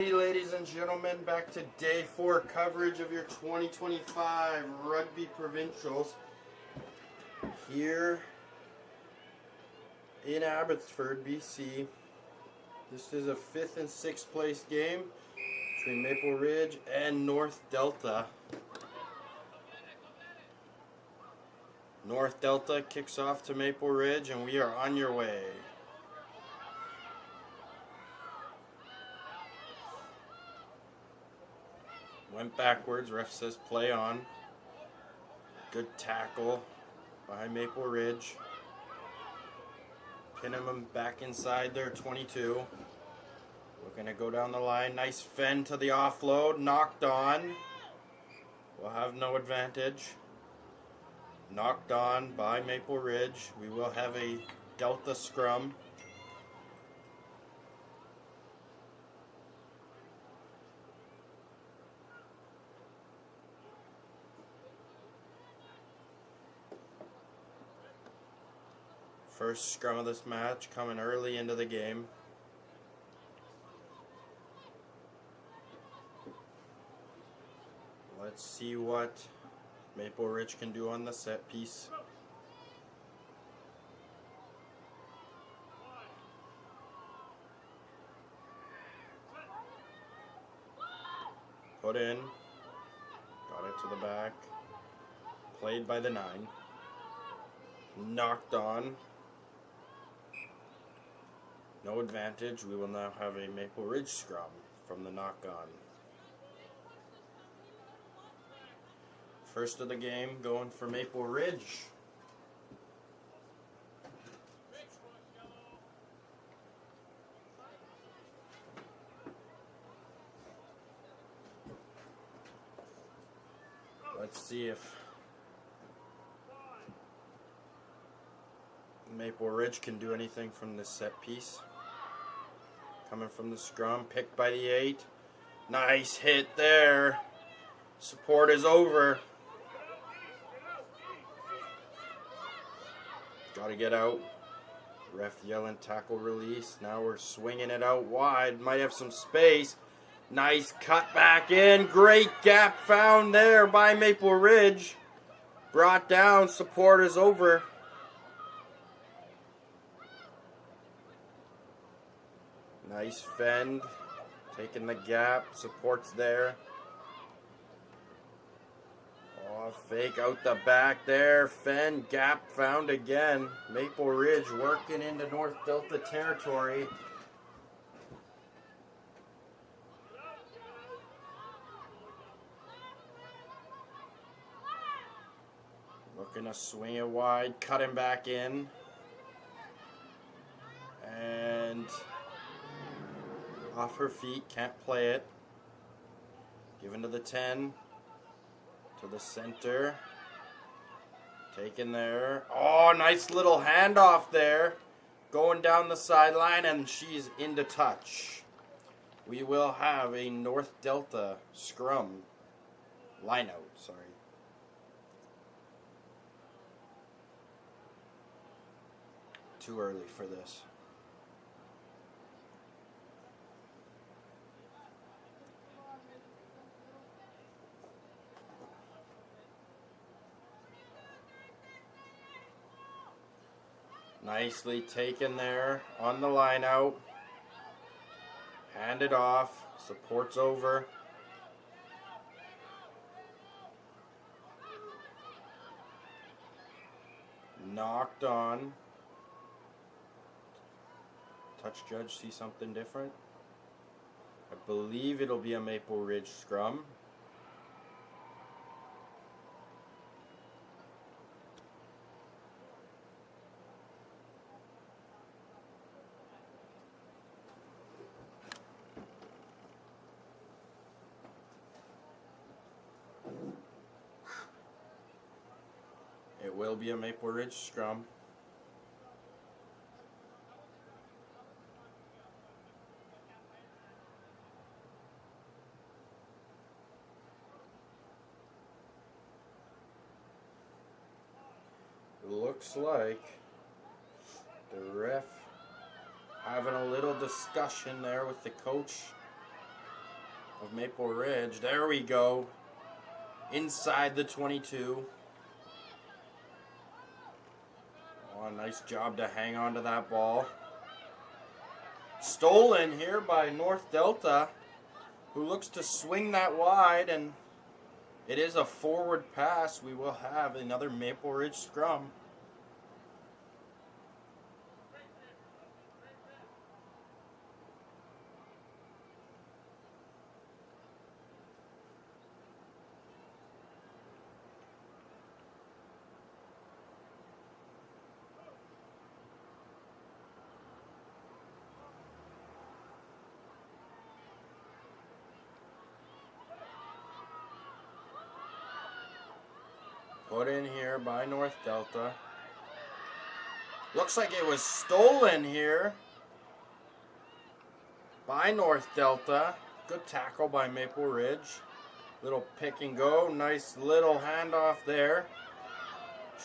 Hey, ladies and gentlemen, back to day 4 coverage of your 2025 Rugby Provincials here in Abbotsford, BC. This is a 5th and 6th place game between Maple Ridge and North Delta. North Delta kicks off to Maple Ridge and we are on your way. Went backwards, ref says play on. Good tackle by Maple Ridge. Pinning them back inside their 22. Looking to go down the line. Nice fend to the offload. Knocked on. We'll have no advantage. Knocked on by Maple Ridge. We will have a Delta scrum. First scrum of this match coming early into the game. Let's see what Maple Ridge can do on the set piece. Put in. Got it to the back. Played by the 9. Knocked on. No advantage. We will now have a Maple Ridge scrum from the knock-on. First of the game going for Maple Ridge. Let's see if Maple Ridge can do anything from this set piece. Coming from the scrum, picked by the 8. Nice hit there. Support is over. Got to get out. Ref yelling tackle release. Now we're swinging it out wide. Might have some space. Nice cut back in. Great gap found there by Maple Ridge. Brought down. Support is over. Nice fend, taking the gap, support's there. Oh, fake out the back there, fend, gap found again. Maple Ridge working into North Delta territory. Looking to swing it wide, cut him back in. And off her feet, can't play it. Given to the 10. To the center. Taken there. Oh, nice little handoff there. Going down the sideline and she's into touch. We will have a North Delta scrum. Line out, sorry. Too early for this. Nicely taken there on the line out. Hand it off. Support's over. Knocked on. Touch judge see something different. I believe it'll be a Maple Ridge scrum. It will be a Maple Ridge scrum. Looks like the ref having a little discussion there with the coach of Maple Ridge. There we go. Inside the 22. Oh, nice job to hang on to that ball. Stolen here by North Delta, who looks to swing that wide, and it is a forward pass. We will have another Maple Ridge scrum. Put in here by North Delta. Looks like it was stolen here by North Delta. Good tackle by Maple Ridge. Little pick and go. Nice little handoff there.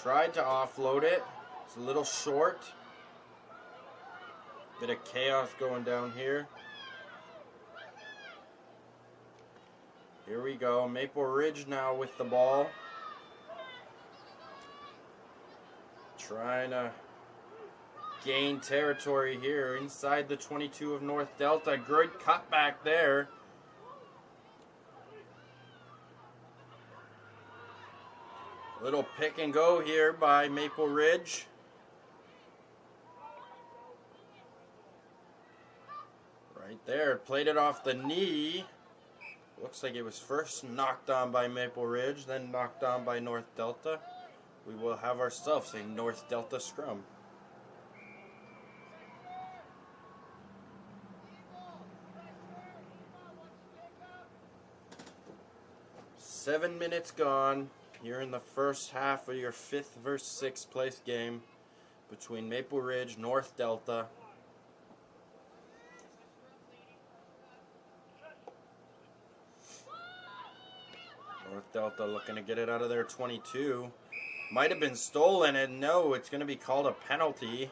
Tried to offload it. It's a little short. Bit of chaos going down here. Here we go. Maple Ridge now with the ball. Trying to gain territory here inside the 22 of North Delta. Good cutback there. Little pick and go here by Maple Ridge. Right there. Played it off the knee. Looks like it was first knocked on by Maple Ridge, then knocked on by North Delta. We will have ourselves a North Delta scrum. Seven minutes gone here in the first half of your 5th versus 6th place game between Maple Ridge, North Delta. North Delta looking to get it out of their 22. Might have been stolen, and no, it's going to be called a penalty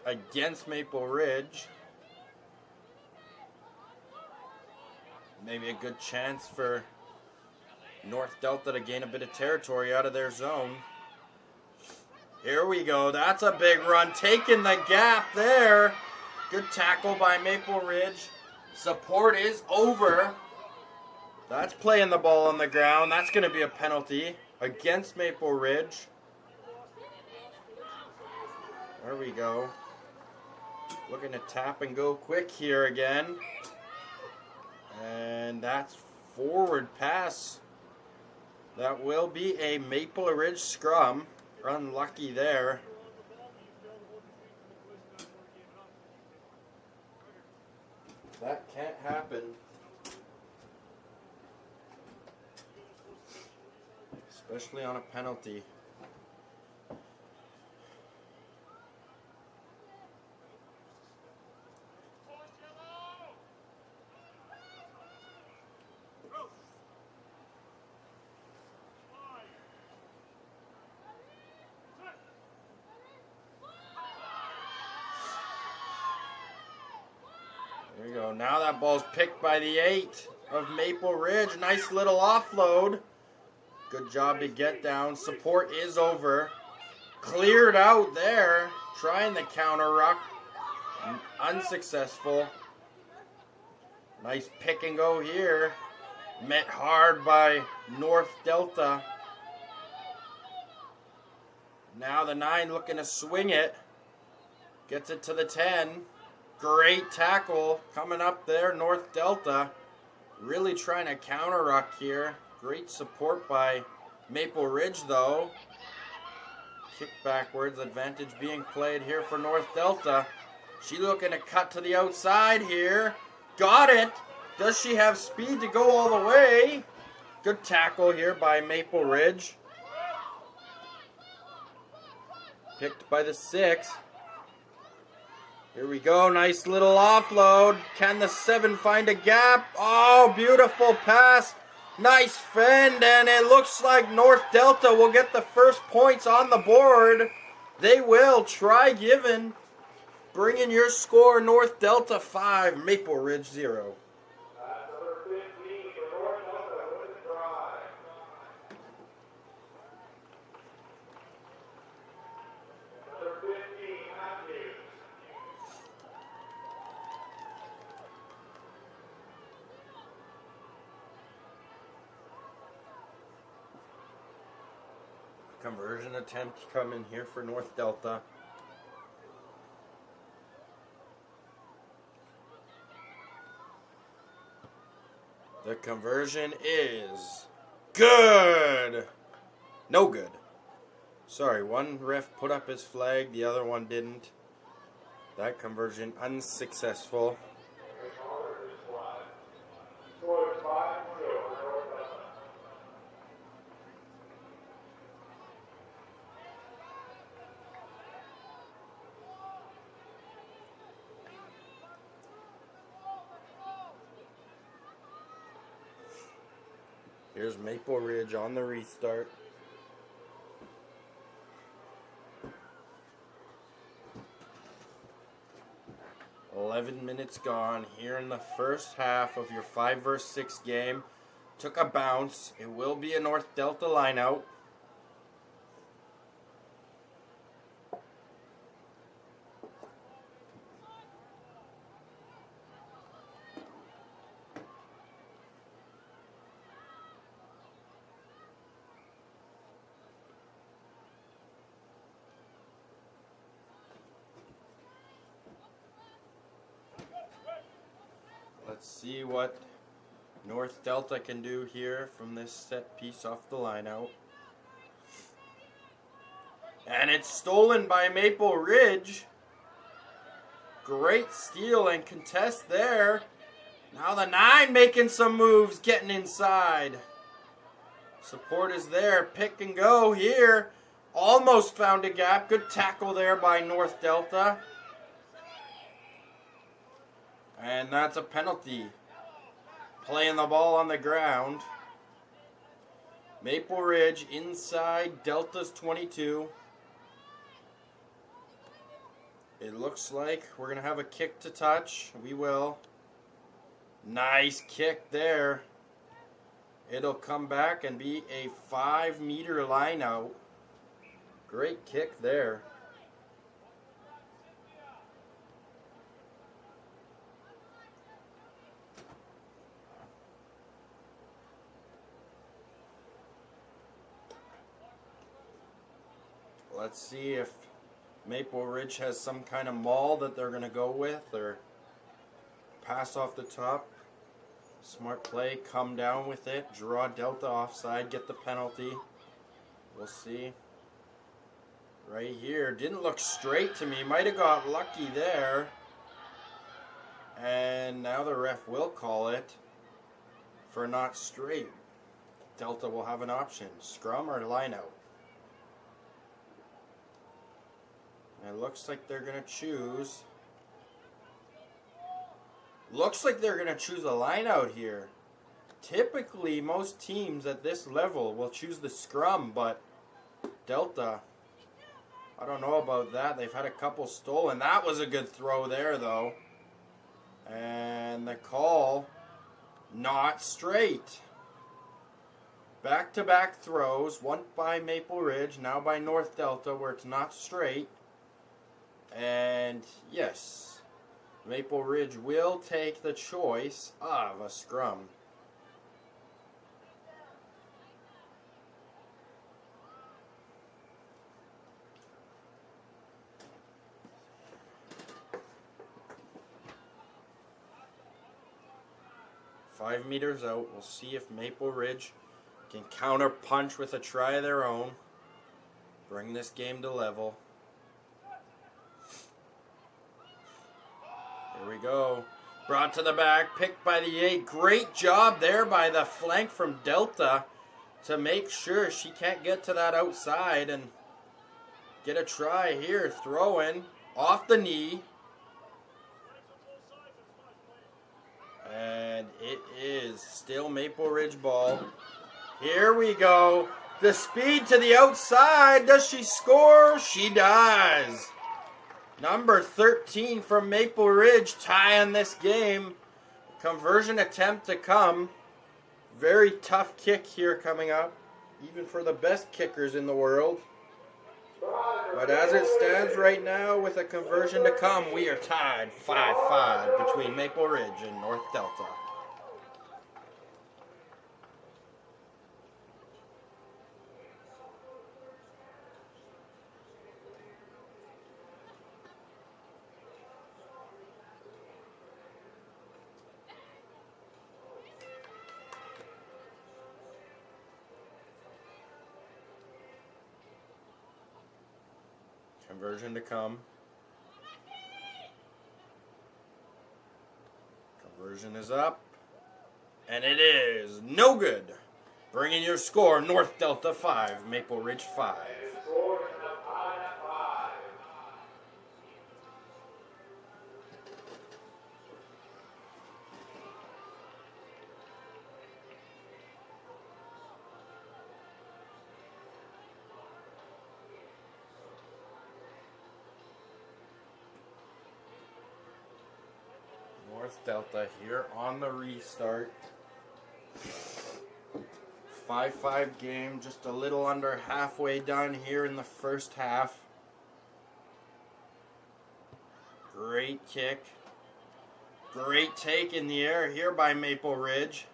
against Maple Ridge. Maybe a good chance for North Delta to gain a bit of territory out of their zone. Here we go. That's a big run. Taking the gap there. Good tackle by Maple Ridge. Support is over. That's playing the ball on the ground. That's going to be a penalty against Maple Ridge. There we go. Looking to tap and go quick here again. And that's forward pass. That will be a Maple Ridge scrum. Unlucky there. That can't happen. Especially on a penalty. There you go. Now that ball's picked by the 8 of Maple Ridge. Nice little offload. Good job to get down. Support is over. Cleared out there. Trying the counter ruck. Unsuccessful. Nice pick and go here. Met hard by North Delta. Now the 9 looking to swing it. Gets it to the 10. Great tackle coming up there, North Delta. Really trying to counter ruck here. Great support by Maple Ridge though. Kick backwards, advantage being played here for North Delta. She looking to cut to the outside here. Got it. Does she have speed to go all the way? Good tackle here by Maple Ridge. Picked by the 6. Here we go. Nice little offload. Can the 7 find a gap? Oh, beautiful pass. Nice fend, and it looks like North Delta will get the first points on the board. They will. Try given. Bring in your score, North Delta 5, Maple Ridge 0. conversion attempt coming here for North Delta. The conversion is good. No good. Sorry, one ref put up his flag, the other one didn't. That conversion unsuccessful. Here's Maple Ridge on the restart. Minutes gone here in the first half of your 5 versus 6 game. Took a bounce. It will be a North Delta line out. Let's see what North Delta can do here from this set piece off the line out. And it's stolen by Maple Ridge. Great steal and contest there. Now the 9 making some moves, getting inside. Support is there. Pick and go here. Almost found a gap. Good tackle there by North Delta. And that's a penalty. Playing the ball on the ground. Maple Ridge inside Delta's 22. It looks like we're going to have a kick to touch. We will. Nice kick there. It'll come back and be a 5-meter line out. Great kick there. Let's see if Maple Ridge has some kind of maul that they're going to go with, or pass off the top. Smart play, come down with it, draw Delta offside, get the penalty. We'll see. Right here, didn't look straight to me, might have got lucky there. And now the ref will call it for not straight. Delta will have an option, scrum or line out. It looks like they're going to choose. Looks like they're going to choose a line out here. Typically, most teams at this level will choose the scrum, but Delta, I don't know about that. They've had a couple stolen. That was a good throw there, though. And the call, not straight. Back-to-back throws, one by Maple Ridge, now by North Delta, where it's not straight. And yes, Maple Ridge will take the choice of a scrum. Five meters out, we'll see if Maple Ridge can counter punch with a try of their own. Bring this game to level. Here we go. Brought to the back, picked by the 8. Great job there by the flank from Delta to make sure she can't get to that outside and get a try here. Throwing off the knee. And it is still Maple Ridge ball. Here we go. The speed to the outside. Does she score? She does. Number 13 from Maple Ridge tying this game. Conversion attempt to come. Very tough kick here coming up, even for the best kickers in the world. But as it stands right now, with a conversion to come, we are tied 5-5 between Maple Ridge and North Delta. Conversion to come. Conversion is up. And it is no good. Bringing your score, North Delta 5, Maple Ridge 5. North Delta here on the restart. 5-5 game, just a little under halfway done here in the first half. Great kick. Great take in the air here by Maple Ridge.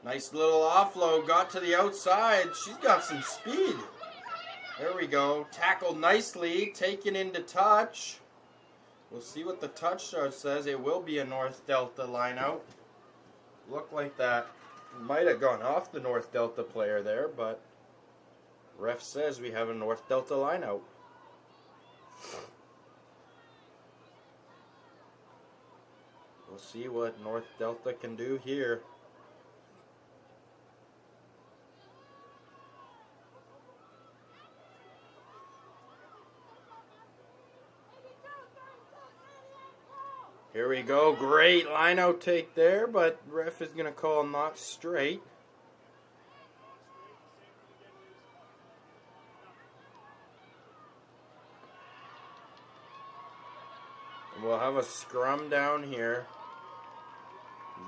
Nice little offload, got to the outside. She's got some speed. There we go. Tackled nicely, taken into touch. We'll see what the touch chart says. It will be a North Delta line out. Look like that. Might have gone off the North Delta player there, but ref says we have a North Delta line out. We'll see what North Delta can do here. Here we go, great line out take there, but ref is going to call not straight. And we'll have a scrum down here.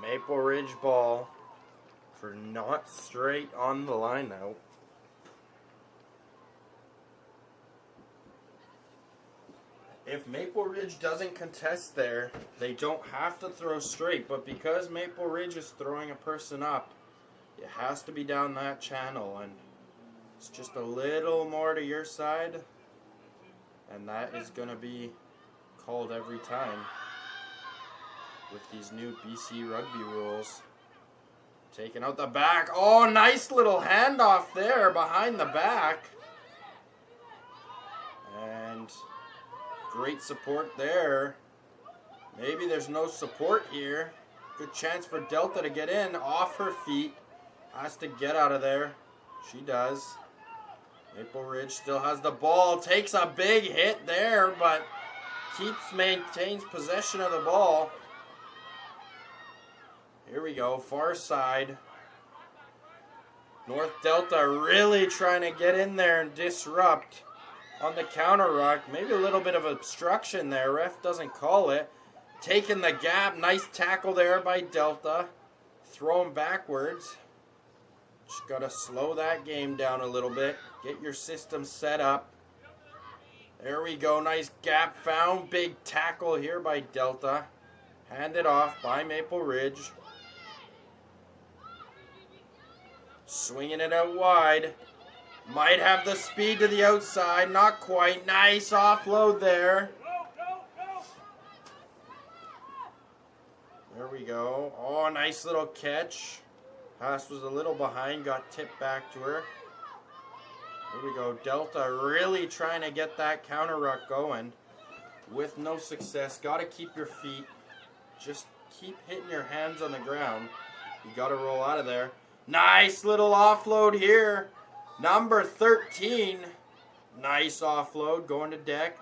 Maple Ridge ball for not straight on the line out. If Maple Ridge doesn't contest there, they don't have to throw straight. But because Maple Ridge is throwing a person up, it has to be down that channel. And it's just a little more to your side. And that is going to be called every time with these new BC Rugby rules. Taking out the back. Oh, nice little handoff there behind the back. And great support there. Maybe there's no support here. Good chance for Delta to get in off her feet. Has to get out of there. She does. Maple Ridge still has the ball. Takes a big hit there, but maintains possession of the ball. Here we go, far side. North Delta really trying to get in there and disrupt on the counter ruck. Maybe a little bit of obstruction there. Ref doesn't call it. Taking the gap. Nice tackle there by Delta. Throw him backwards. Just got to slow that game down a little bit. Get your system set up. There we go. Nice gap found. Big tackle here by Delta. Handed off by Maple Ridge. Swinging it out wide. Might have the speed to the outside. Not quite. Nice offload there. There we go. Oh, nice little catch. Pass was a little behind. Got tipped back to her. Here we go. Delta really trying to get that counter ruck going. With no success. Got to keep your feet. Just keep hitting your hands on the ground. You got to roll out of there. Nice little offload here. Number 13. Nice offload going to deck.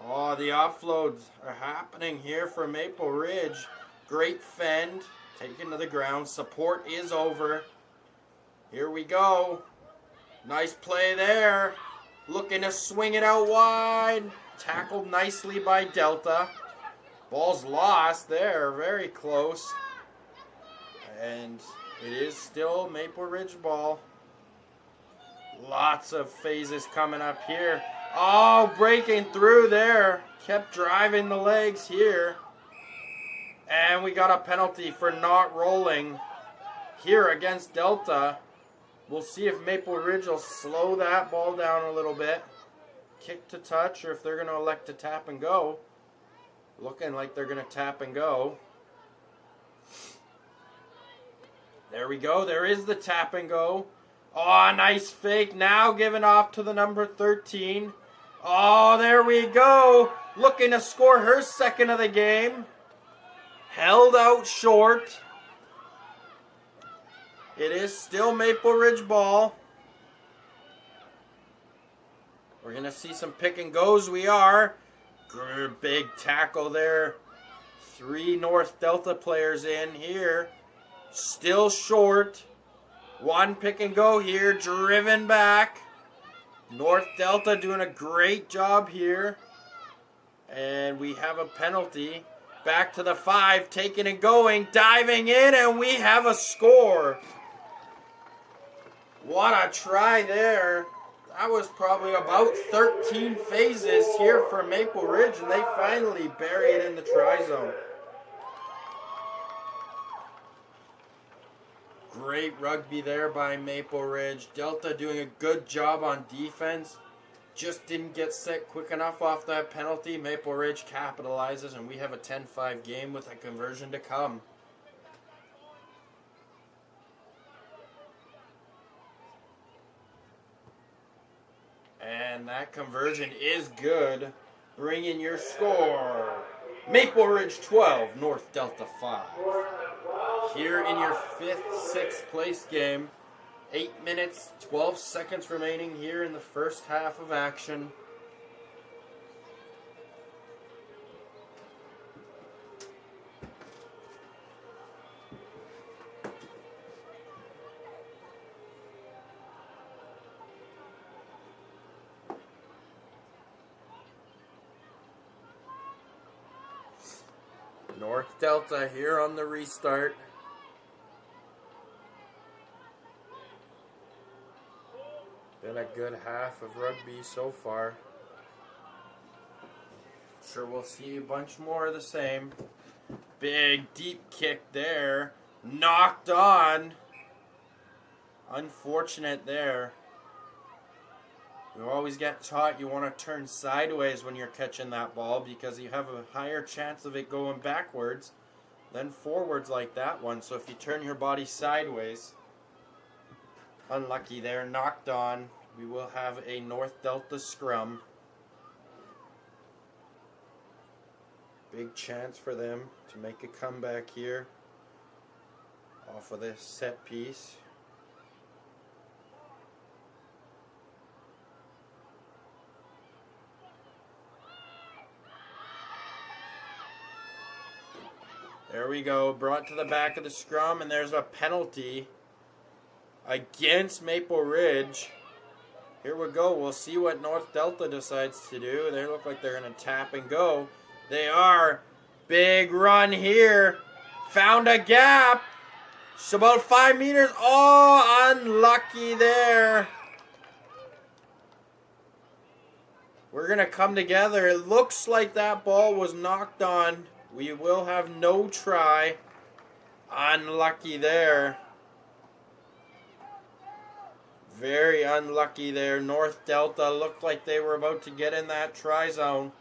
Oh, the offloads are happening here for Maple Ridge. Great fend. Taken to the ground. Support is over. Here we go. Nice play there. Looking to swing it out wide. Tackled nicely by Delta. Ball's lost there. Very close. And it is still Maple Ridge ball. Lots of phases coming up here. Oh, breaking through there. Kept driving the legs here. And we got a penalty for not rolling here against Delta. We'll see if Maple Ridge will slow that ball down a little bit. Kick to touch, or if they're going to elect to tap and go. Looking like they're going to tap and go. There we go. There is the tap and go. Oh, nice fake. Now given off to the number 13. Oh, there we go. Looking to score her second of the game. Held out short. It is still Maple Ridge ball. We're going to see some pick and goes. We are. Good big tackle there. 3 North Delta players in here. Still short. 1 pick and go here. Driven back. North Delta doing a great job here. And we have a penalty. Back to the 5. Taking and going. Diving in. And we have a score. What a try there. That was probably about 13 phases here for Maple Ridge. And they finally bury it in the try zone. Great rugby there by Maple Ridge. Delta doing a good job on defense. Just didn't get set quick enough off that penalty. Maple Ridge capitalizes, and we have a 10-5 game with a conversion to come. And that conversion is good. Bring in your score. Maple Ridge 12, North Delta 5. Here in your 5th, 6th place game. 8 minutes, 12 seconds remaining here in the first half of action. North Delta here on the restart. Been a good half of rugby so far. Sure we'll see a bunch more of the same. Big deep kick there. Knocked on. Unfortunate there. You always get taught you want to turn sideways when you're catching that ball because you have a higher chance of it going backwards than forwards like that one. So if you turn your body sideways, unlucky there, knocked on. We will have a North Delta scrum. Big chance for them to make a comeback here off of this set piece. There we go, brought to the back of the scrum, and there's a penalty against Maple Ridge. Here we go, we'll see what North Delta decides to do. They look like they're going to tap and go. They are. Big run here. Found a gap. It's about 5 meters. Oh, unlucky there. We're going to come together. It looks like that ball was knocked on. We will have no try. Unlucky there. Very unlucky there. North Delta looked like they were about to get in that try zone.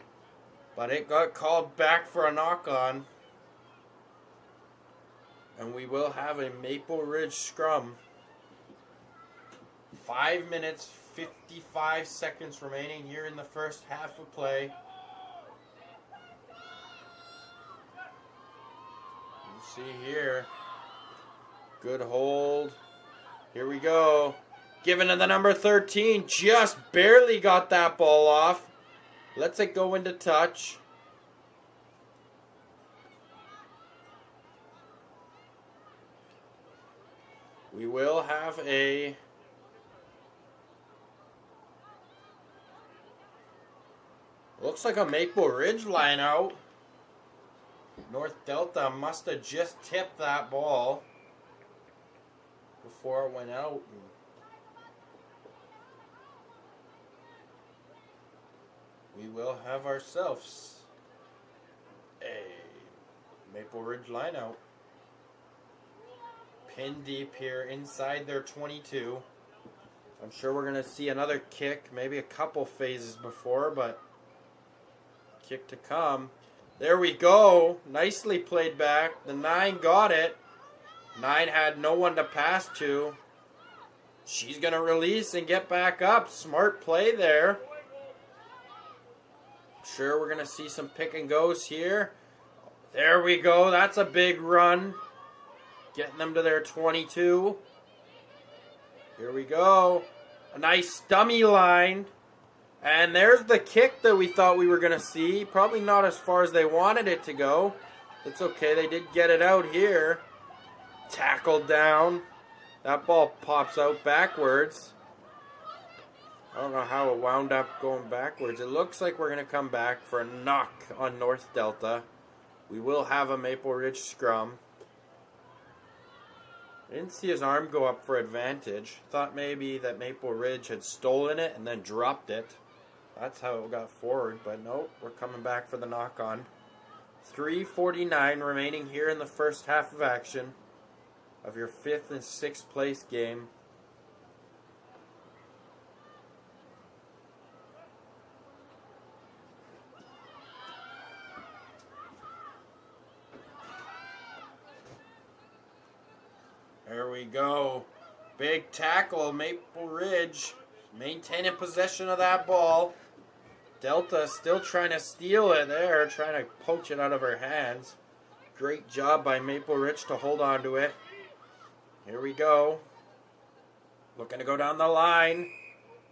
But it got called back for a knock-on. And we will have a Maple Ridge scrum. 5 minutes, 55 seconds remaining here in the first half of play. You see here. Good hold. Here we go. Given to the number 13. Just barely got that ball off. Lets it go into touch. We will have a looks like a Maple Ridge line out. North Delta must have just tipped that ball before it went out. We will have ourselves a Maple Ridge line out. Pin deep here inside their 22. I'm sure we're going to see another kick, maybe a couple phases before, but kick to come. There we go. Nicely played back. The 9 got it. 9 had no one to pass to. She's going to release and get back up. Smart play there. Sure, we're going to see some pick and goes here. There we go. That's a big run. Getting them to their 22. Here we go. A nice dummy line. And there's the kick that we thought we were going to see. Probably not as far as they wanted it to go. It's okay. They did get it out here. Tackled down. That ball pops out backwards. I don't know how it wound up going backwards. It looks like we're going to come back for a knock on North Delta. We will have a Maple Ridge scrum. I didn't see his arm go up for advantage. Thought maybe that Maple Ridge had stolen it and then dropped it. That's how it got forward, but nope, we're coming back for the knock-on. 3:49 remaining here in the first half of action of your 5th and 6th place game. There we go. Big tackle, Maple Ridge maintaining possession of that ball. Delta still trying to steal it there, trying to poach it out of her hands. Great job by Maple Ridge to hold on to it. Here we go. Looking to go down the line.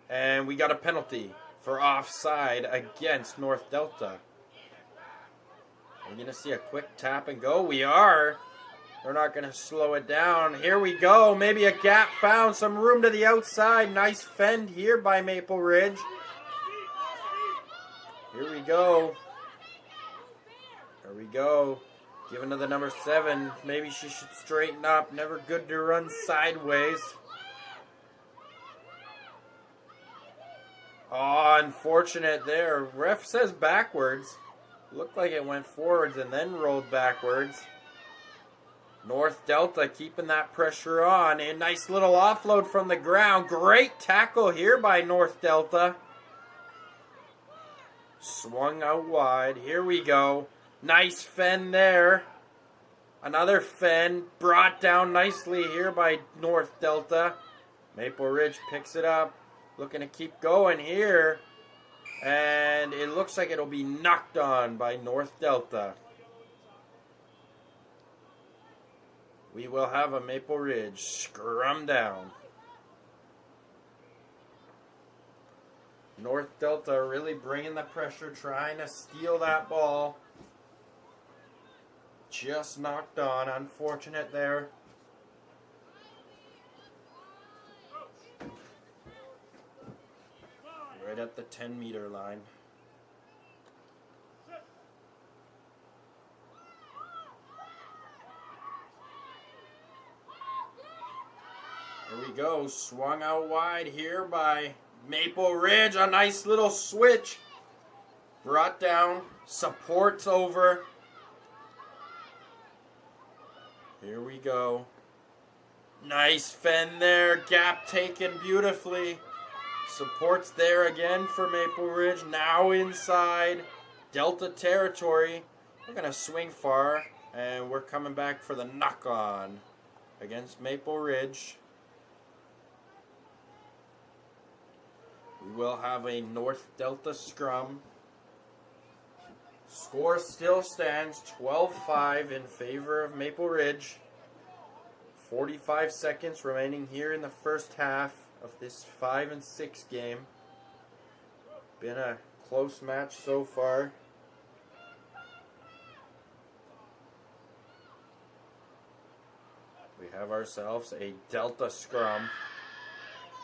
And we got a penalty for offside against North Delta. We're going to see a quick tap and go. We are. They're not going to slow it down. Here we go. Maybe a gap found. Some room to the outside. Nice fend here by Maple Ridge. Here we go. There we go. Given to the number 7. Maybe she should straighten up. Never good to run sideways. Oh, unfortunate there. Ref says backwards. Looked like it went forwards and then rolled backwards. North Delta keeping that pressure on. A nice little offload from the ground. Great tackle here by North Delta. Swung out wide. Here we go. Nice fend there. Another fend brought down nicely here by North Delta. Maple Ridge picks it up. Looking to keep going here. And it looks like it'll be knocked on by North Delta. We will have a Maple Ridge scrum down. North Delta really bringing the pressure, trying to steal that ball. Just knocked on. Unfortunate there. Right at the 10-meter line. Here we go. Swung out wide here by Maple Ridge. A nice little switch. Brought down. Supports over. Here we go. Nice fend there. Gap taken beautifully. Supports there again for Maple Ridge. Now inside Delta territory. We're going to swing far. And we're coming back for the knock-on against Maple Ridge. We will have a North Delta scrum. Score still stands 12-5 in favor of Maple Ridge. 45 seconds remaining here in the first half of this 5 and 6 game. Been a close match so far. We have ourselves a Delta scrum.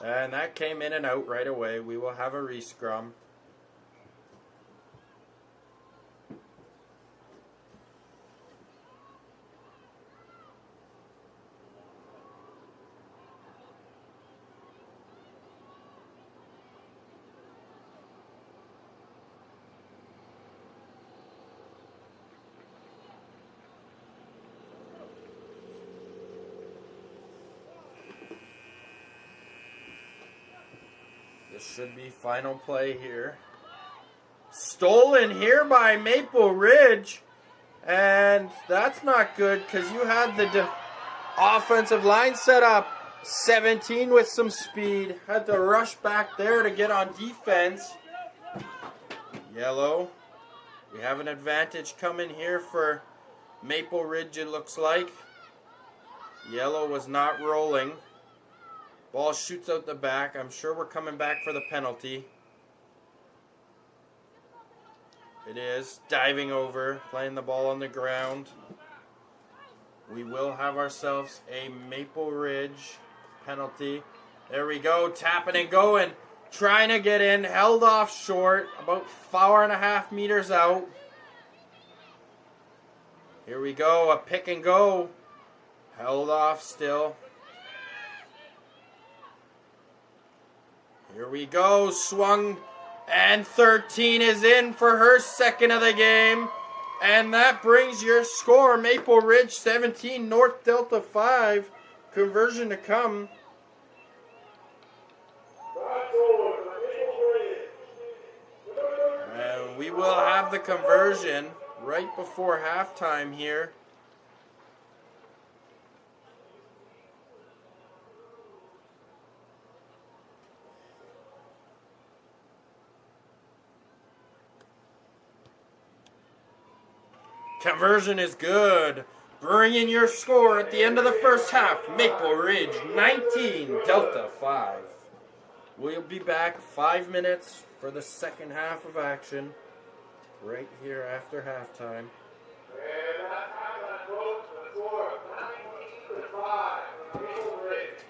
And that came in and out right away. We will have a re-scrum. This should be final play here. Stolen here by Maple Ridge. And that's not good because you had the offensive line set up. 17 with some speed. Had to rush back there to get on defense. Yellow. We have an advantage coming here for Maple Ridge, it looks like. Yellow was not rolling. Ball shoots out the back. I'm sure we're coming back for the penalty. It is. Diving over, playing the ball on the ground. We will have ourselves a Maple Ridge penalty. There we go, tapping and going. Trying to get in, held off short, about 4.5 meters out. Here we go, a pick and go. Held off still. Here we go, swung, and 13 is in for her second of the game. And that brings your score, Maple Ridge 17, North Delta 5. Conversion to come. And we will have the conversion right before halftime here. Conversion is good. Bringing your score at the end of the first half. Maple Ridge 19, Delta 5. We'll be back 5 minutes for the second half of action. Right here after halftime. And that halftime goes to the score of 19-5, Maple Ridge.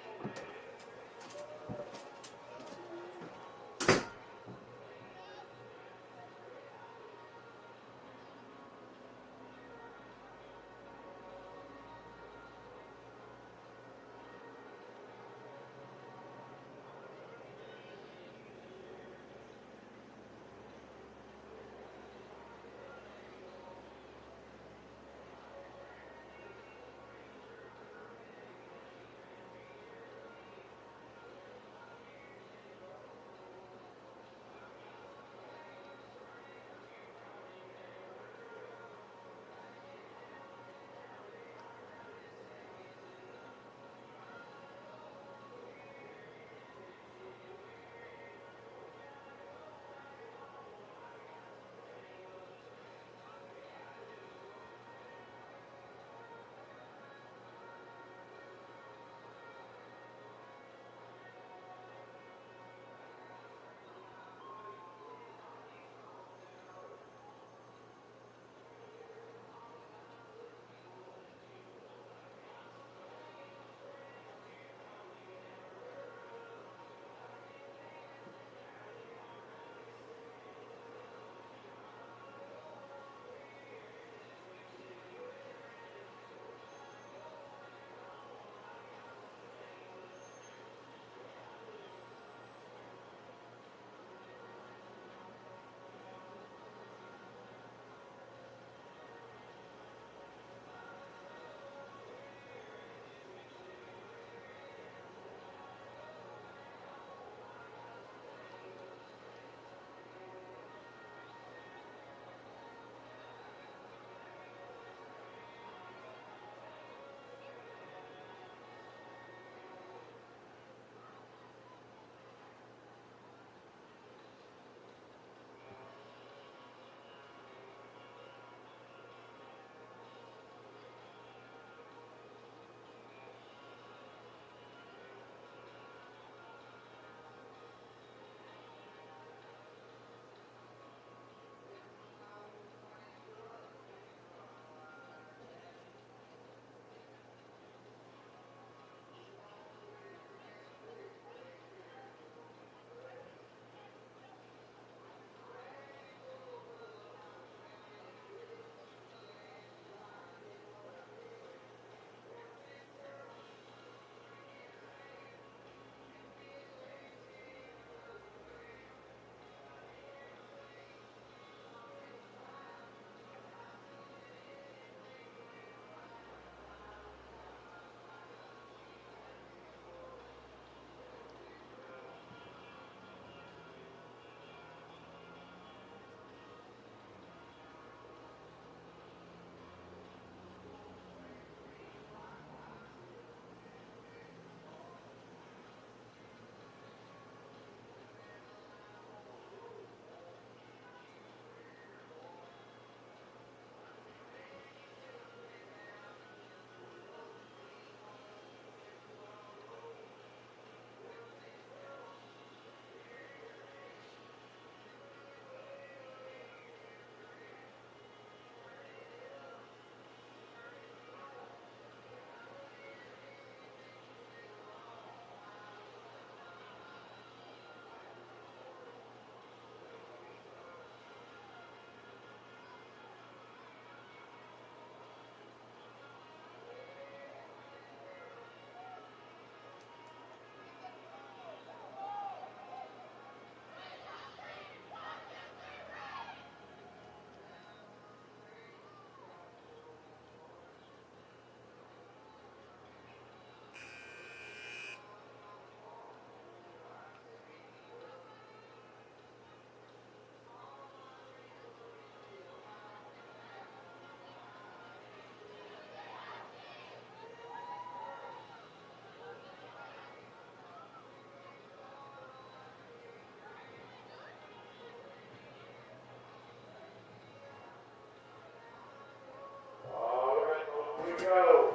go.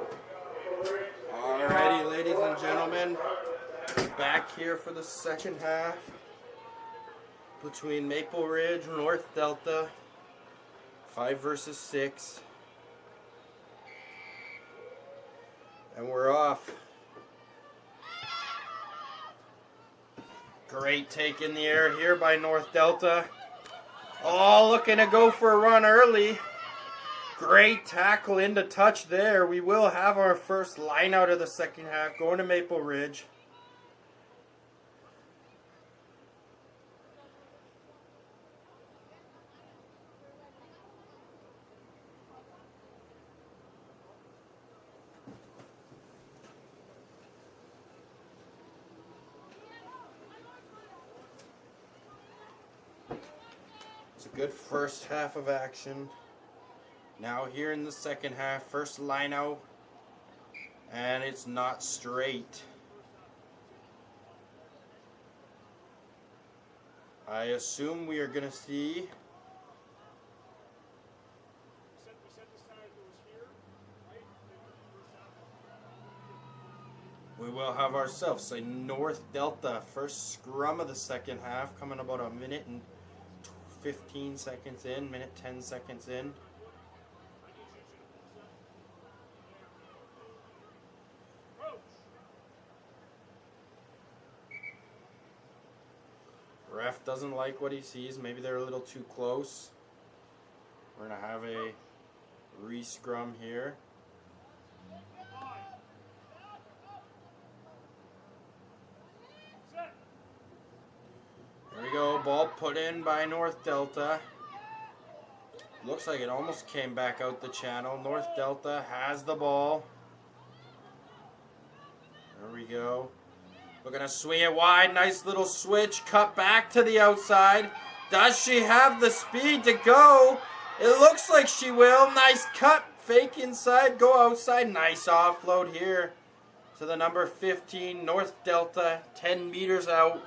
Alrighty, ladies and gentlemen, back here for the second half between Maple Ridge and North Delta, 5 versus 6, and we're off. Great take in the air here by North Delta. Oh, looking to go for a run early. Great tackle into touch there. We will have our first line out of the second half going to Maple Ridge. It's a good first half of action. Now here in the second half, first line out, and it's not straight. I assume we are going to see we will have ourselves a North Delta first scrum of the second half, coming about a minute and 15 seconds in, minute 10 seconds in. Ref doesn't like what he sees. Maybe they're a little too close. We're going to have a re-scrum here. There we go. Ball put in by North Delta. Looks like it almost came back out the channel. North Delta has the ball. There we go. We're going to swing it wide. Nice little switch. Cut back to the outside. Does she have the speed to go? It looks like she will. Nice cut. Fake inside. Go outside. Nice offload here to the number 15. North Delta. 10 meters out.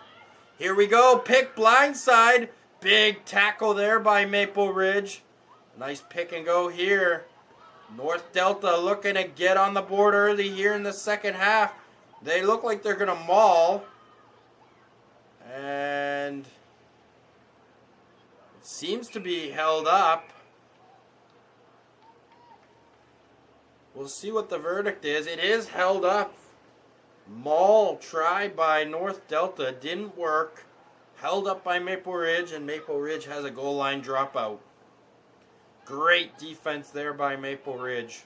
Here we go. Pick blindside. Big tackle there by Maple Ridge. Nice pick and go here. North Delta looking to get on the board early here in the second half. They look like they're going to maul. And it seems to be held up. We'll see what the verdict is. It is held up. Maul tried by North Delta. Didn't work. Held up by Maple Ridge. And Maple Ridge has a goal line dropout. Great defense there by Maple Ridge.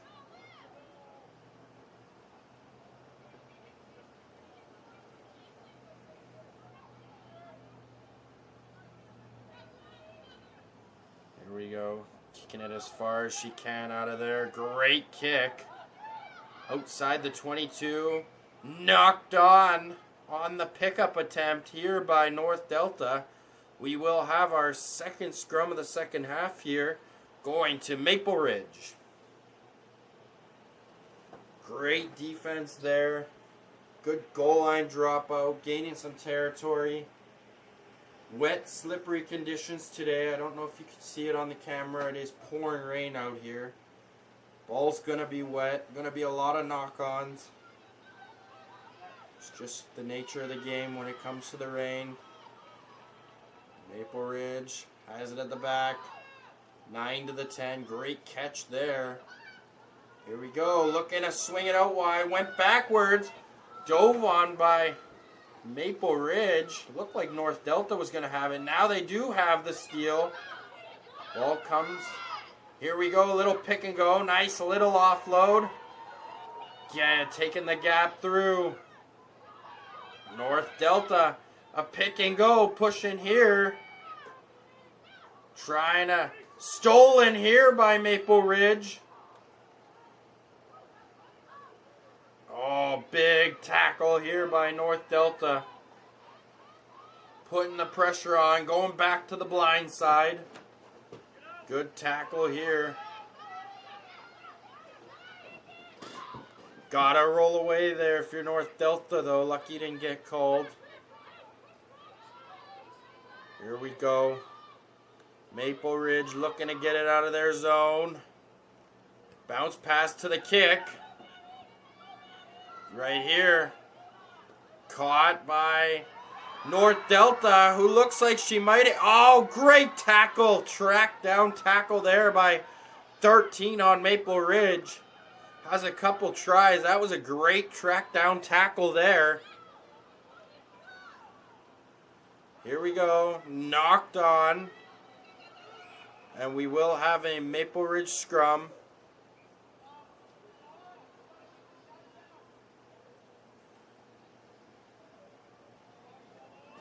Here we go. Kicking it as far as she can out of there. Great kick. Outside the 22. Knocked on the pickup attempt here by North Delta. We will have our second scrum of the second half here going to Maple Ridge. Great defense there. Good goal line dropout. Gaining some territory. Wet, slippery conditions today. I don't know if you can see it on the camera. It is pouring rain out here. Ball's going to be wet. Going to be a lot of knock-ons. It's just the nature of the game when it comes to the rain. Maple Ridge has it at the back. 9 to the 10. Great catch there. Here we go. Looking to swing it out wide. Went backwards. Dove on by Maple Ridge. Looked like North Delta was going to have it. Now they do have the steal. Ball comes. Here we go. A little pick and go. Nice little offload. Yeah, taking the gap through. North Delta. A pick and go. Pushing here. Trying to. Stolen here by Maple Ridge. Oh, big tackle here by North Delta. Putting the pressure on. Going back to the blind side. Good tackle here. Gotta roll away there if you're North Delta, though. Lucky didn't get called. Here we go. Maple Ridge looking to get it out of their zone. Bounce pass to the kick. Right here. Caught by North Delta, who looks like she might... Oh, great tackle. Track down tackle there by 13 on Maple Ridge. Has a couple tries. That was a great track down tackle there. Here we go. Knocked on. And we will have a Maple Ridge scrum.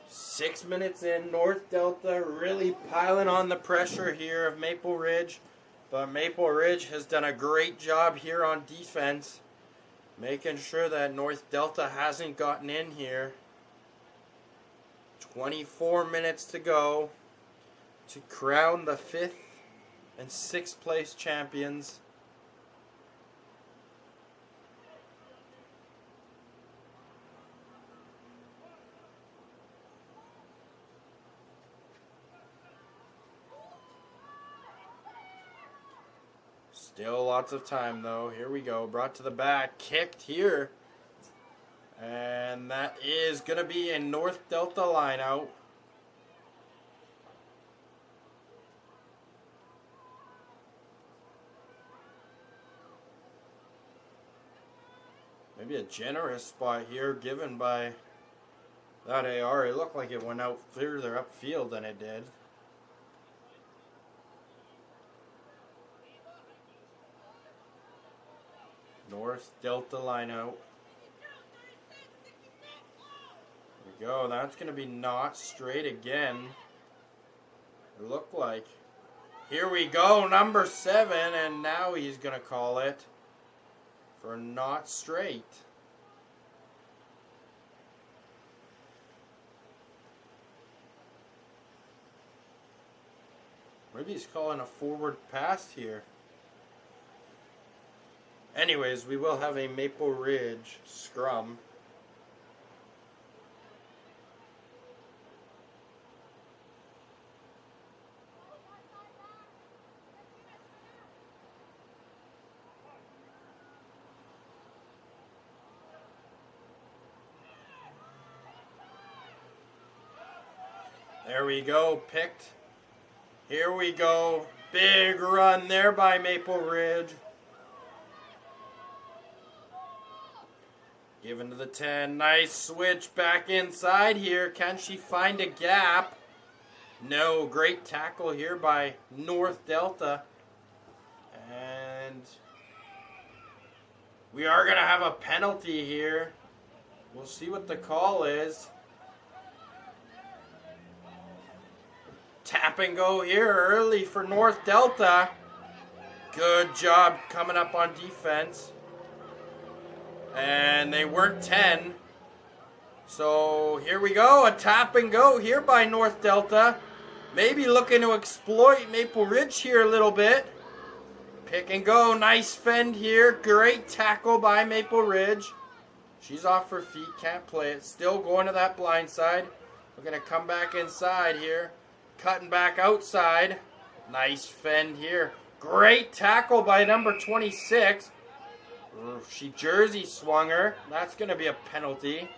Six minutes in, North Delta really piling on the pressure here of Maple Ridge. But Maple Ridge has done a great job here on defense, making sure that North Delta hasn't gotten in here. 24 minutes to go to crown the 5th and 6th place champions. Still lots of time though. Here we go. Brought to the back. Kicked here. And that is going to be a North Delta line out. Maybe a generous spot here given by that AR. It looked like it went out further upfield than it did. North Delta line out. There we go. That's going to be not straight again. It looked like. Here we go. Number 7. And now he's going to call it for not straight. Maybe he's calling a forward pass here. Anyways, we will have a Maple Ridge scrum. There we go, picked. Here we go. Big run there by Maple Ridge. Given to the 10. Nice switch back inside here. Can she find a gap? No. Great tackle here by North Delta. And we are going to have a penalty here. We'll see what the call is. Tap and go here early for North Delta. Good job coming up on defense. And they weren't 10. So here we go. A tap and go here by North Delta. Maybe looking to exploit Maple Ridge here a little bit. Pick and go. Nice fend here. Great tackle by Maple Ridge. She's off her feet. Can't play it. Still going to that blind side. We're going to come back inside here. Cutting back outside. Nice fend here. Great tackle by number 26. She jersey swung her. That's going to be a penalty.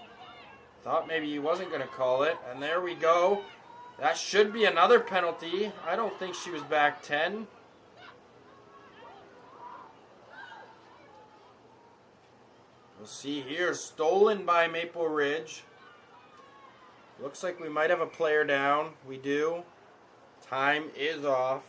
Thought maybe he wasn't going to call it. And there we go. That should be another penalty. I don't think she was back 10. We'll see here. Stolen by Maple Ridge. Looks like we might have a player down. We do. Time is off.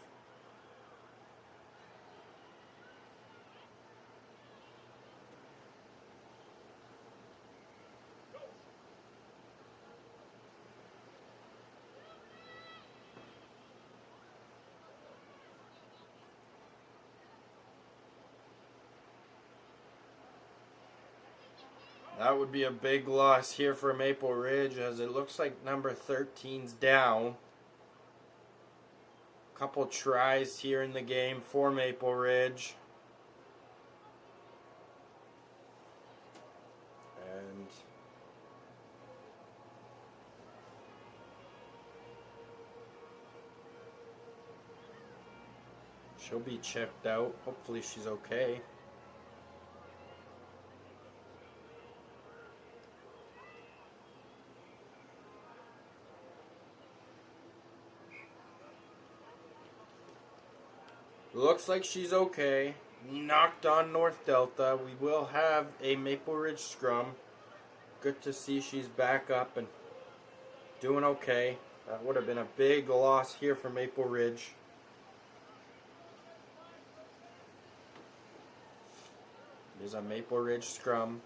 That would be a big loss here for Maple Ridge, as it looks like number 13's down. Couple tries here in the game for Maple Ridge. And She'll be checked out. Hopefully she's okay. Looks like she's okay. Knocked on North Delta. We will have a Maple Ridge scrum. Good to see she's back up and doing okay. That would have been a big loss here for Maple Ridge. There's a Maple Ridge scrum.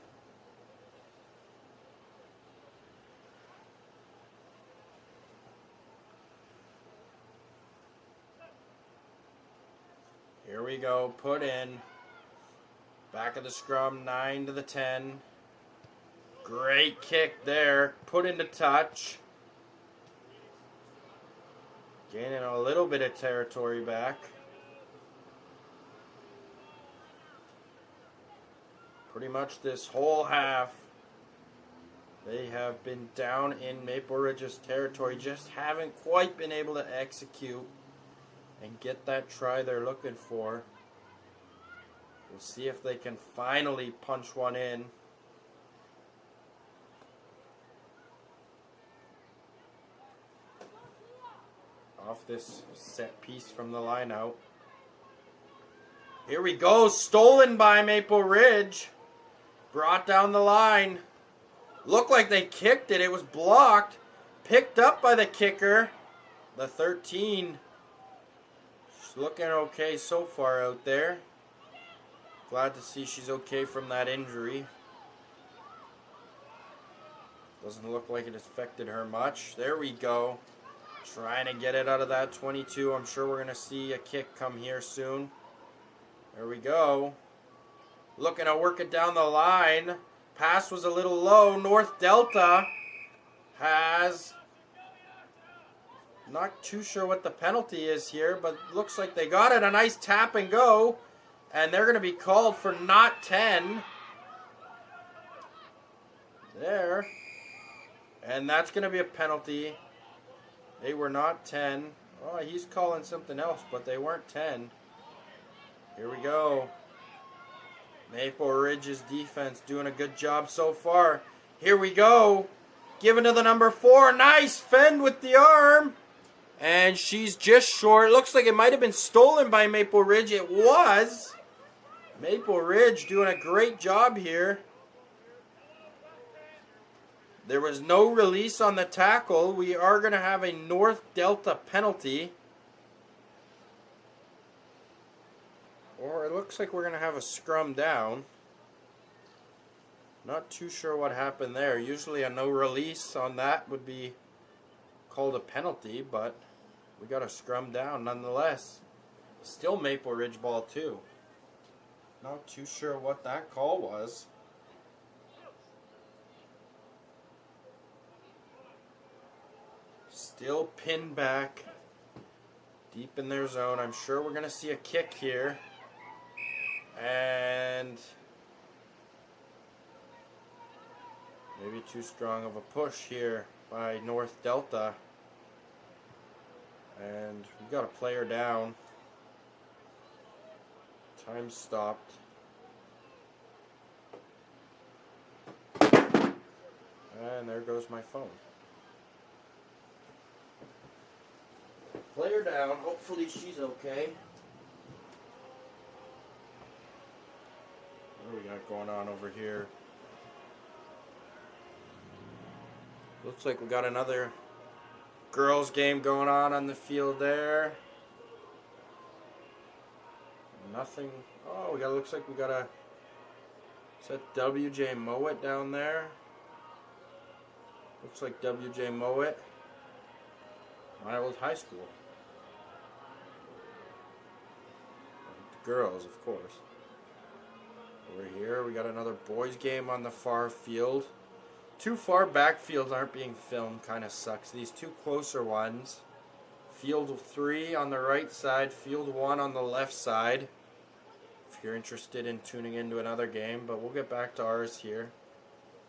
Here we go, put in. Back of the scrum, 9 to the 10. Great kick there, put into touch. Gaining a little bit of territory back. Pretty much this whole half, they have been down in Maple Ridge's territory, just haven't quite been able to execute and get that try they're looking for. We'll see if they can finally punch one in. Off this set piece from the line out. Here we go, stolen by Maple Ridge. Brought down the line. Looked like they kicked it, it was blocked. Picked up by the kicker. The 13. She's looking okay so far out there. Glad to see she's okay from that injury. Doesn't look like it affected her much. There we go. Trying to get it out of that 22. I'm sure we're going to see a kick come here soon. There we go. Looking to work it down the line. Pass was a little low. North Delta has... Not too sure what the penalty is here, but looks like they got it. A nice tap and go. And they're going to be called for not 10. There. And that's going to be a penalty. They were not 10. Oh, he's calling something else, but they weren't 10. Here we go. Maple Ridge's defense doing a good job so far. Here we go. Giving to the number 4. Nice fend with the arm. And she's just short. Looks like it might have been stolen by Maple Ridge. It was. Maple Ridge doing a great job here. There was no release on the tackle. We are going to have a North Delta penalty. Or it looks like we're going to have a scrum down. Not too sure what happened there. Usually a no release on that would be called a penalty, but we got a scrum down nonetheless. Still Maple Ridge ball too. Not too sure what that call was. Still pinned back. Deep in their zone. I'm sure we're going to see a kick here. And maybe too strong of a push here by North Delta. And we got a player down. Time stopped. And there goes my phone. Player down. Hopefully she's okay. What do we got going on over here? Looks like we got another girls game going on the field there. Nothing. Oh, looks like we got a... Is that WJ Mowat down there? Looks like WJ Mowat. My old high school. The girls, of course. Over here, we got another boys game on the far field. Two far back fields aren't being filmed, kind of sucks. These two closer ones. Field 3 on the right side, field 1 on the left side. If you're interested in tuning into another game, but we'll get back to ours here.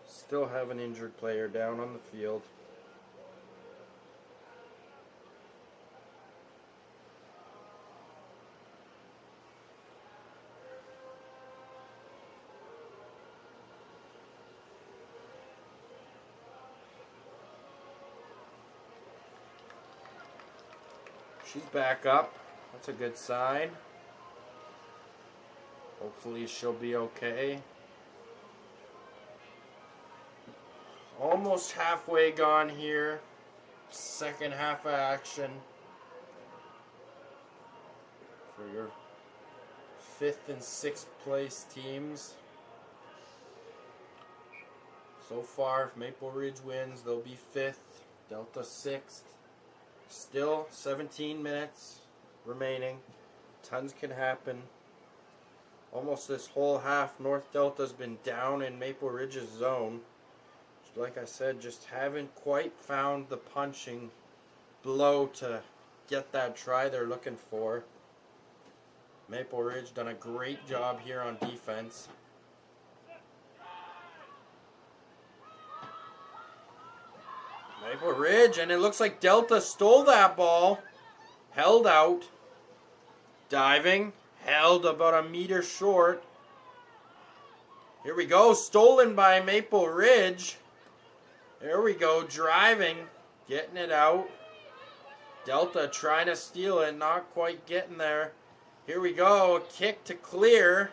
Still have an injured player down on the field. She's back up. That's a good sign. Hopefully she'll be okay. Almost halfway gone here. Second half of action. For your 5th and 6th place teams. So far, if Maple Ridge wins, they'll be 5th. Delta 6th. Still 17 minutes remaining. Tons can happen. Almost this whole half, North Delta's been down in Maple Ridge's zone. Like I said, just haven't quite found the punching blow to get that try they're looking for. Maple Ridge done a great job here on defense. Maple Ridge, and it looks like Delta stole that ball. Held out. Diving. Held about a meter short. Here we go. Stolen by Maple Ridge. There we go. Driving. Getting it out. Delta trying to steal it. Not quite getting there. Here we go. A kick to clear.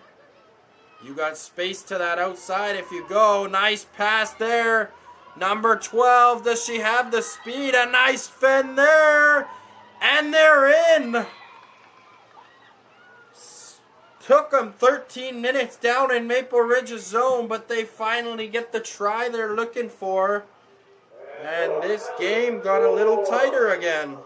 You got space to that outside if you go. Nice pass there. Number 12, does she have the speed? A nice fend there. And they're in. Took them 13 minutes down in Maple Ridge's zone, but they finally get the try they're looking for. And this game got a little tighter again.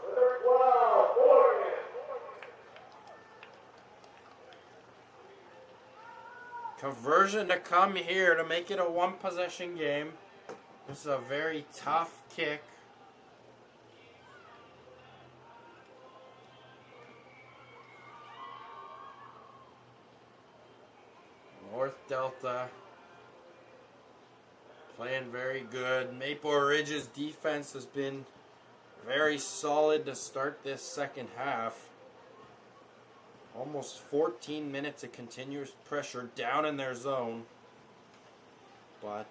Conversion to come here to make it a one-possession game. This is a very tough kick. North Delta playing very good. Maple Ridge's defense has been very solid to start this second half. Almost 14 minutes of continuous pressure down in their zone. But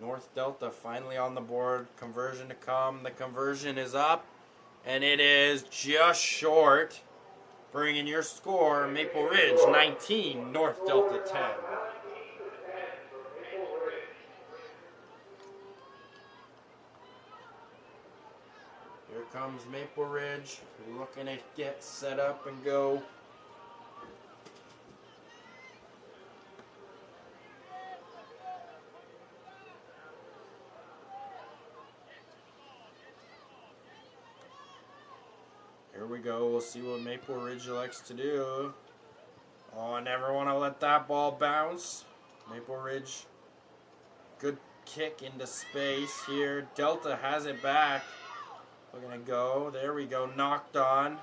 North Delta finally on the board. Conversion to come. The conversion is up. And it is just short. Bringing your score, Maple Ridge 19, North Delta 10. Here comes Maple Ridge. Looking to get set up and go. Here we go. We'll see what Maple Ridge likes to do. Oh, I never want to let that ball bounce. Maple Ridge. Good kick into space here. Delta has it back. We're going to go. There we go. Knocked on.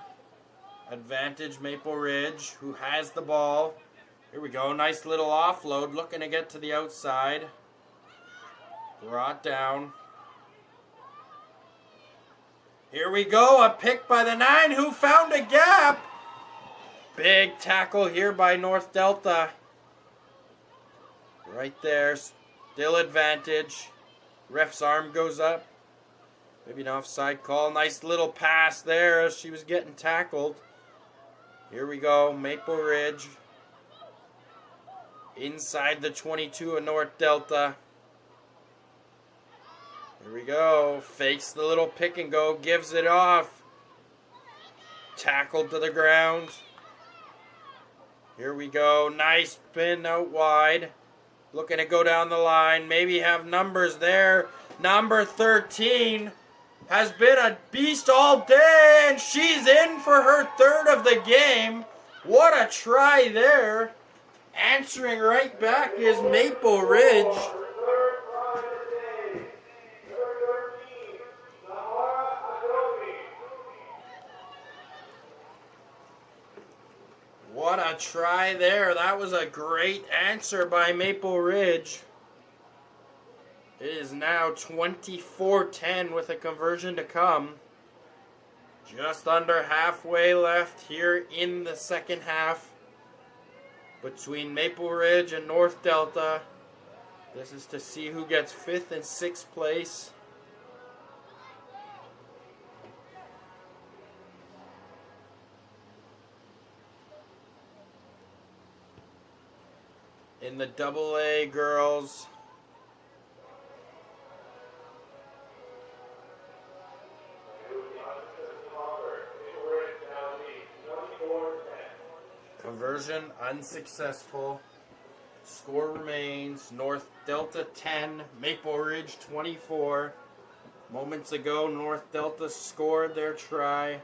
Advantage Maple Ridge, who has the ball. Here we go. Nice little offload. Looking to get to the outside. Brought down. Here we go, a pick by the 9 who found a gap. Big tackle here by North Delta. Right there, still advantage. Ref's arm goes up. Maybe an offside call. Nice little pass there as she was getting tackled. Here we go, Maple Ridge. Inside the 22 of North Delta. Here we go. Fakes the little pick and go. Gives it off. Tackled to the ground. Here we go. Nice spin out wide. Looking to go down the line. Maybe have numbers there. Number 13 has been a beast all day. And she's in for her 3rd of the game. What a try there. Answering right back is Maple Ridge. What a try there. That was a great answer by Maple Ridge. It is now 24-10 with a conversion to come. Just under halfway left here in the second half between Maple Ridge and North Delta. This is to see who gets 5th and 6th place. in the AA girls. Conversion unsuccessful. Score remains North Delta 10, Maple Ridge 24. Moments ago, North Delta scored their try.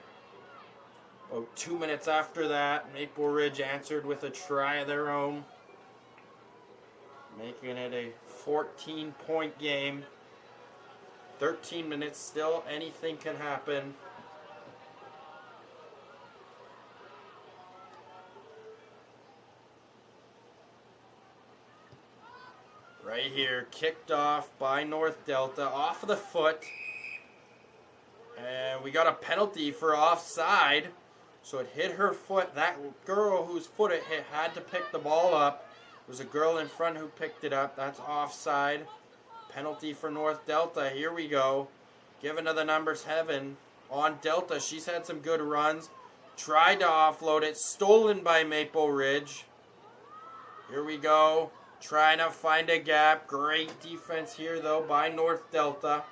About 2 minutes after that, Maple Ridge answered with a try of their own, making it a 14-point game. 13 minutes still, anything can happen. Right here, kicked off by North Delta, off of the foot. And we got a penalty for offside. So it hit her foot. That girl whose foot it hit had to pick the ball up. There was a girl in front who picked it up. That's offside. Penalty for North Delta. Here we go. Given to the number 7 on Delta. She's had some good runs. Tried to offload it. Stolen by Maple Ridge. Here we go. Trying to find a gap. Great defense here, though, by North Delta.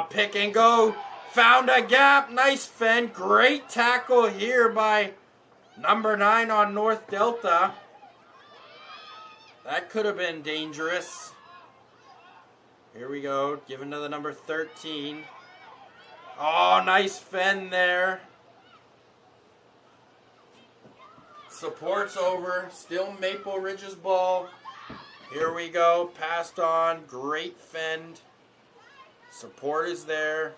Pick and go. Found a gap. Nice fend. Great tackle here by number 9 on North Delta. That could have been dangerous. Here we go. Given to the number 13. Oh, nice fend there. Support's over. Still Maple Ridge's ball. Here we go. Passed on. Great fend. Support is there.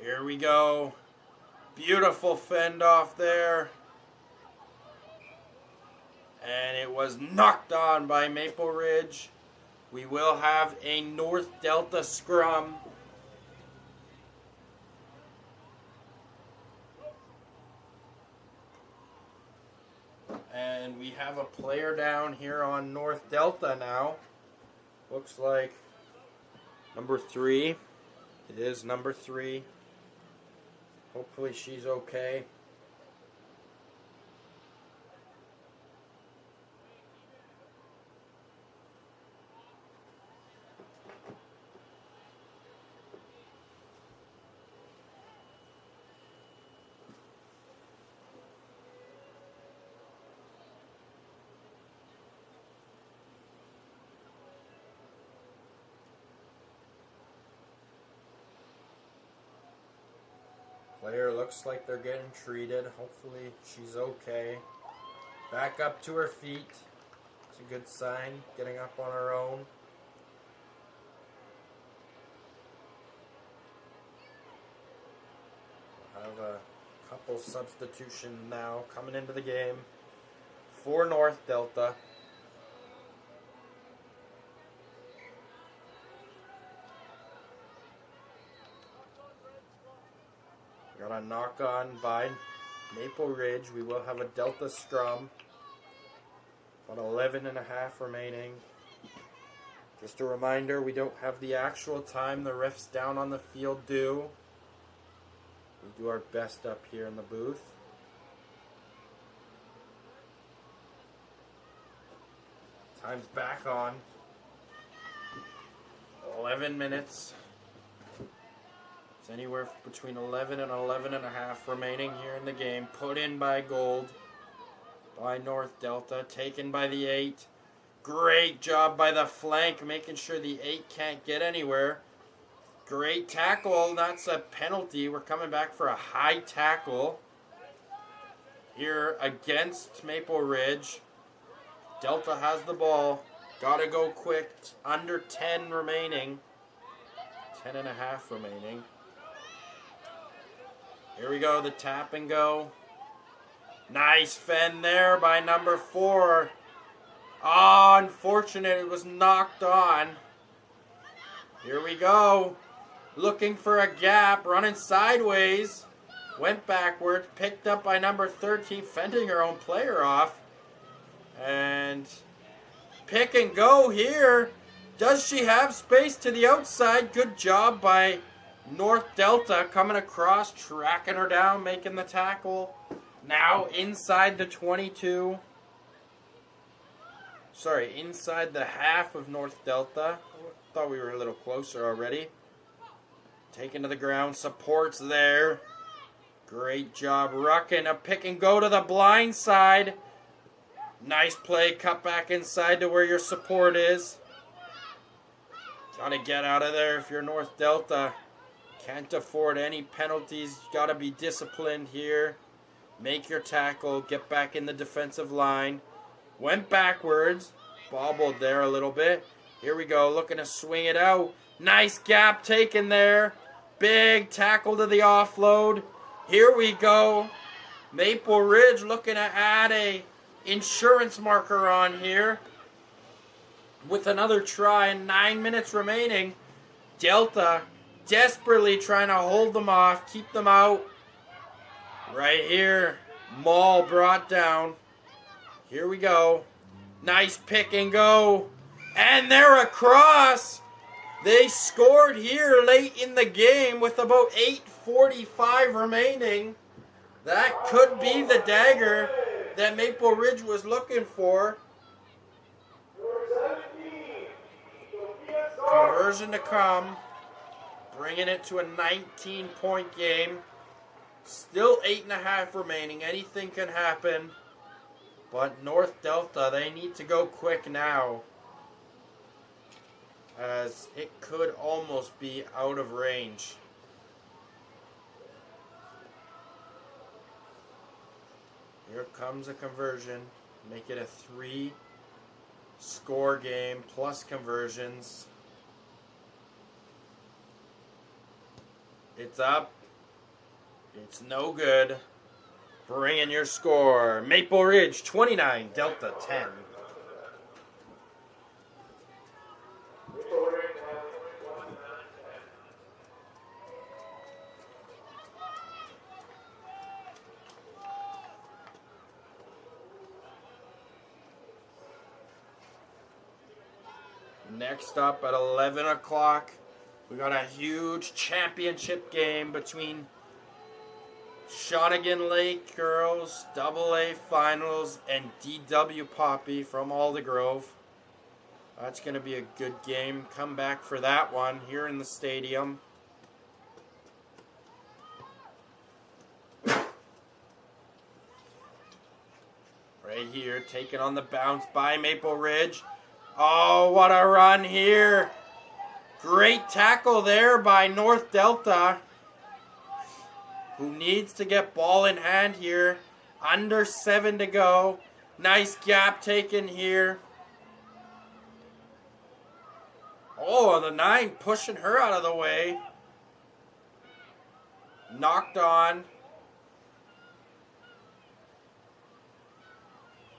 Here we go. Beautiful fend off there. And it was knocked on by Maple Ridge. We will have a North Delta scrum. And we have a player down here on North Delta now. Looks like number 3. It is number 3. Hopefully she's okay. Player looks like they're getting treated. Hopefully she's okay. Back up to her feet. It's a good sign. Getting up on her own. We'll have a couple substitutions now coming into the game for North Delta. Got a knock on by Maple Ridge. We will have a Delta scrum. About 11 and a half remaining. Just a reminder, we don't have the actual time the refs down on the field do. We do our best up here in the booth. Time's back on. 11 minutes. It's anywhere between 11 and 11 and a half remaining here in the game. Put in by Gold by North Delta. Taken by the 8. Great job by the flank, making sure the 8 can't get anywhere. Great tackle. That's a penalty. We're coming back for a high tackle here against Maple Ridge. Delta has the ball. Gotta go quick. Under 10 remaining. 10 and a half remaining. Here we go, the tap and go. Nice fend there by number 4. Oh, unfortunate, it was knocked on. Here we go. Looking for a gap, running sideways. Went backwards, picked up by number 13, fending her own player off. And pick and go here. Does she have space to the outside? Good job by North Delta coming across, tracking her down, making the tackle. Now inside the 22. Sorry, inside the half of North Delta. Thought we were a little closer already. Taken to the ground, supports there. Great job, Ruckin. A pick and go to the blind side. Nice play, cut back inside to where your support is. Gotta get out of there if you're North Delta. Can't afford any penalties. Gotta be disciplined here. Make your tackle, get back in the defensive line. Went backwards, bobbled there a little bit. Here we go, looking to swing it out. Nice gap taken there. Big tackle to the offload. Here we go. Maple Ridge looking to add a insurance marker on here. With another try and 9 minutes remaining. Delta desperately trying to hold them off, keep them out. Right here, Maul brought down. Here we go. Nice pick and go. And they're across. They scored here late in the game with about 8:45 remaining. That could be the dagger that Maple Ridge was looking for. Conversion to come. Bringing it to a 19-point game. Still 8.5 remaining. Anything can happen. But North Delta, they need to go quick now. As it could almost be out of range. Here comes a conversion. Make it a 3-score game plus conversions. It's up. It's no good. Bring in your score. Maple Ridge 29, Delta 10. Next up at 11 o'clock, we got a huge championship game between Shawnigan Lake Girls, AA Finals, and DW Poppy from Aldergrove. That's going to be a good game. Come back for that one here in the stadium. Right here, taken on the bounce by Maple Ridge. Oh, what a run here. Great tackle there by North Delta, who needs to get ball in hand here. Under 7 to go. Nice gap taken here. Oh, the 9 pushing her out of the way. Knocked on.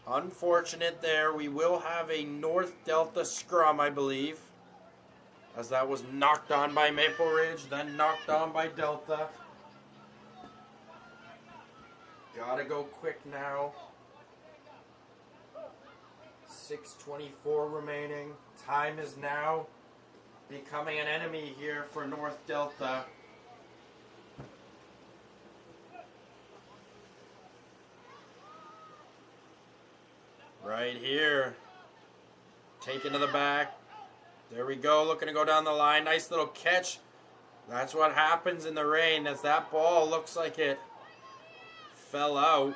Unfortunate there. We will have a North Delta scrum, I believe. As that was knocked on by Maple Ridge, then knocked on by Delta. Gotta go quick now. 6:24 remaining. Time is now becoming an enemy here for North Delta. Right here. Taken to the back. There we go. Looking to go down the line. Nice little catch. That's what happens in the rain, as that ball looks like it fell out.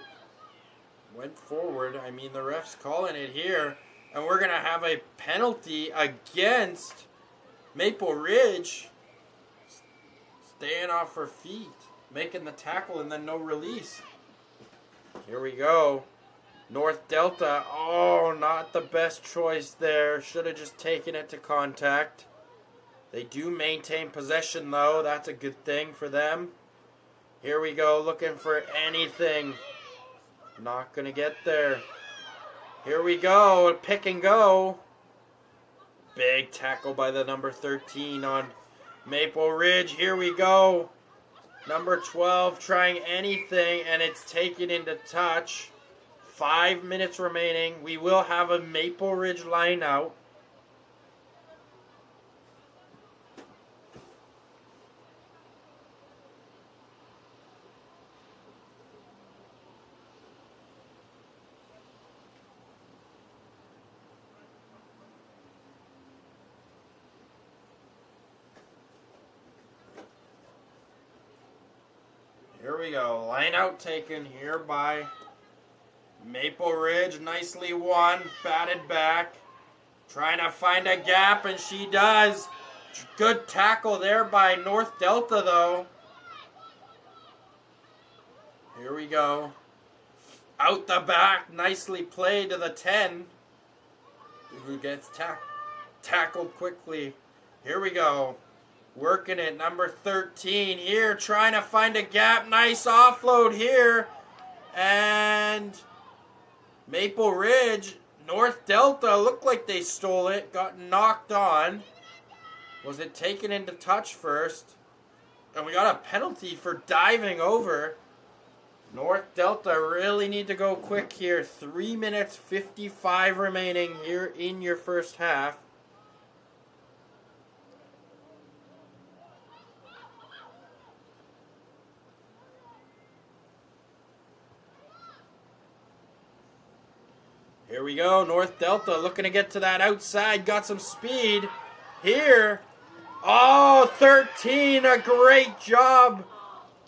Went forward. I mean, the ref's calling it here. And we're going to have a penalty against Maple Ridge. Staying off her feet. Making the tackle and then no release. Here we go. North Delta, oh, not the best choice there. Should have just taken it to contact. They do maintain possession, though. That's a good thing for them. Here we go, looking for anything. Not going to get there. Here we go, pick and go. Big tackle by the number 13 on Maple Ridge. Here we go. Number 12 trying anything, and it's taken into touch. 5 minutes remaining. We will have a Maple Ridge line out. Here we go. Line out taken here by Maple Ridge. Nicely won. Batted back. Trying to find a gap, and she does. Good tackle there by North Delta, though. Here we go. Out the back. Nicely played to the 10. Who gets tackled quickly. Here we go. Working it. Number 13 here. Trying to find a gap. Nice offload here. And Maple Ridge, North Delta, looked like they stole it. Got knocked on. Was it taken into touch first? And we got a penalty for diving over. North Delta really need to go quick here. 3 minutes 55 remaining here in your first half. Here we go. North Delta looking to get to that outside. Got some speed here. Oh, 13. A great job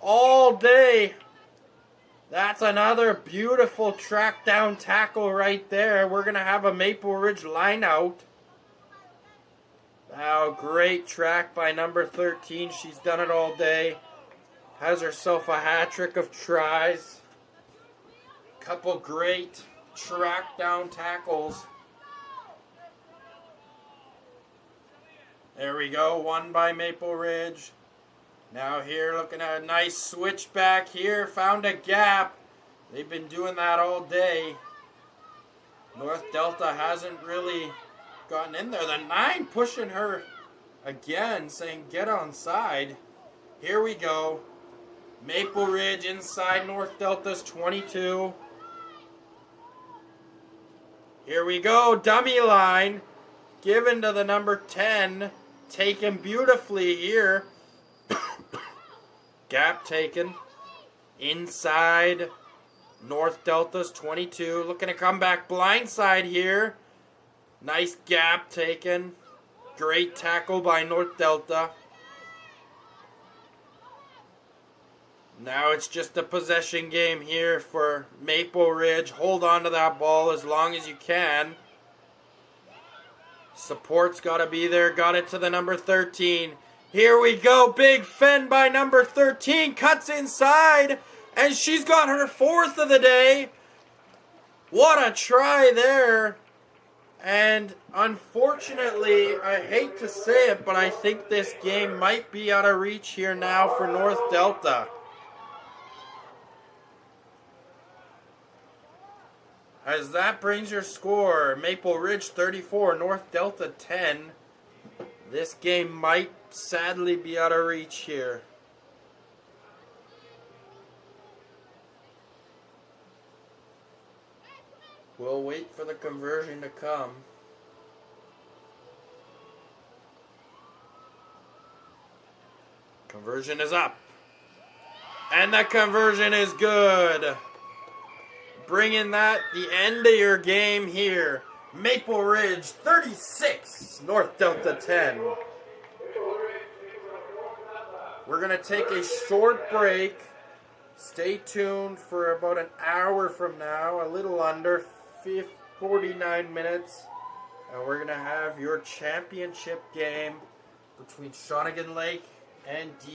all day. That's another beautiful track down tackle right there. We're going to have a Maple Ridge line out. Oh, great track by number 13. She's done it all day. Has herself a hat trick of tries. Couple great track down tackles. There we go. One by Maple Ridge. Now here looking at a nice switchback here. Found a gap. They've been doing that all day. North Delta hasn't really gotten in there. The 9 pushing her again, saying get on side. Here we go. Maple Ridge inside North Delta's 22. Here we go. Dummy line. Given to the number 10. Taken beautifully here. Gap taken. Inside North Delta's 22. Looking to come back blindside here. Nice gap taken. Great tackle by North Delta. Now it's just a possession game here for Maple Ridge. Hold on to that ball as long as you can. Support's got to be there. Got it to the number 13. Here we go. Big fend by number 13. Cuts inside. And she's got her 4th of the day. What a try there. And unfortunately, I hate to say it, but I think this game might be out of reach here now for North Delta. As that brings your score, Maple Ridge 34, North Delta 10. This game might sadly be out of reach here. We'll wait for the conversion to come. Conversion is up. And the conversion is good. Bringing that the end of your game here. Maple Ridge 36, North Delta 10. We're going to take a short break. Stay tuned for about an hour from now, a little under 49 minutes. And we're going to have your championship game between Shawnigan Lake and